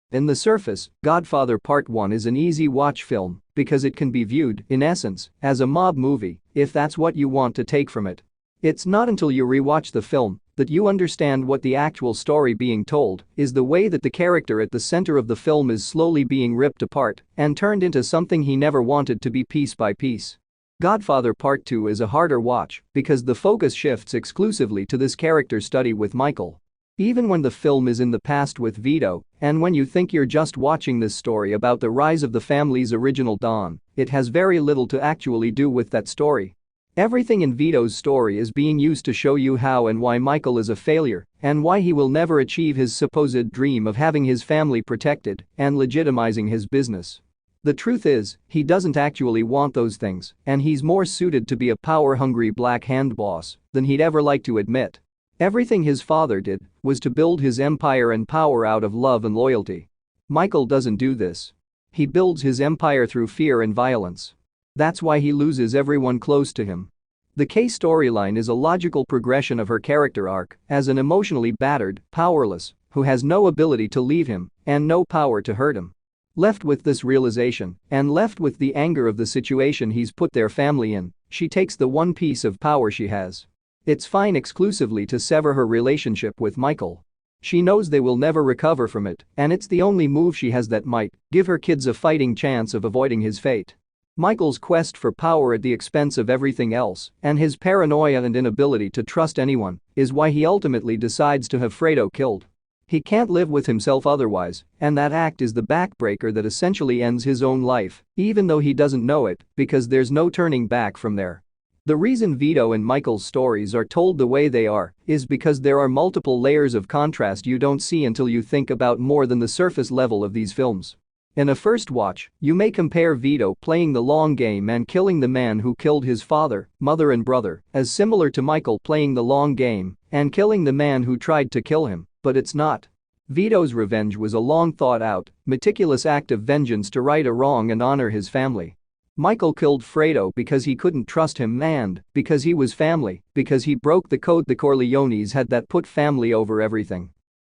In the surface, Godfather Part 1 is an easy watch film because it can be viewed, in essence, as a mob movie, if that's what you want to take from it. It's not until you rewatch the film that you understand what the actual story being told is, the way that the character at the center of the film is slowly being ripped apart and turned into something he never wanted to be, piece by piece. Godfather Part 2 is a harder watch because the focus shifts exclusively to this character study with Michael. Even when the film is in the past with Vito, and when you think you're just watching this story about the rise of the family's original Don, it has very little to actually do with that story. Everything in Vito's story is being used to show you how and why Michael is a failure and why he will never achieve his supposed dream of having his family protected and legitimizing his business. The truth is, he doesn't actually want those things, and he's more suited to be a power-hungry black-hand boss than he'd ever like to admit. Everything his father did was to build his empire and power out of love and loyalty. Michael doesn't do this. He builds his empire through fear and violence. That's why he loses everyone close to him. The Kay storyline is a logical progression of her character arc as an emotionally battered, powerless, who has no ability to leave him and no power to hurt him. Left with this realization and left with the anger of the situation he's put their family in, she takes the one piece of power she has. It's fine exclusively to sever her relationship with Michael. She knows they will never recover from it, and it's the only move she has that might give her kids a fighting chance of avoiding his fate. Michael's quest for power at the expense of everything else and his paranoia and inability to trust anyone is why he ultimately decides to have Fredo killed. He can't live with himself otherwise, and that act is the backbreaker that essentially ends his own life, even though he doesn't know it, because there's no turning back from there. The reason Vito and Michael's stories are told the way they are is because there are multiple layers of contrast you don't see until you think about more than the surface level of these films. In a first watch, you may compare Vito playing the long game and killing the man who killed his father, mother and brother as similar to Michael playing the long game and killing the man who tried to kill him, but it's not. Vito's revenge was a long thought out, meticulous act of vengeance to right a wrong and honor his family. Michael killed Fredo because he couldn't trust him and because he was family, because he broke the code the Corleones had that put family over everything.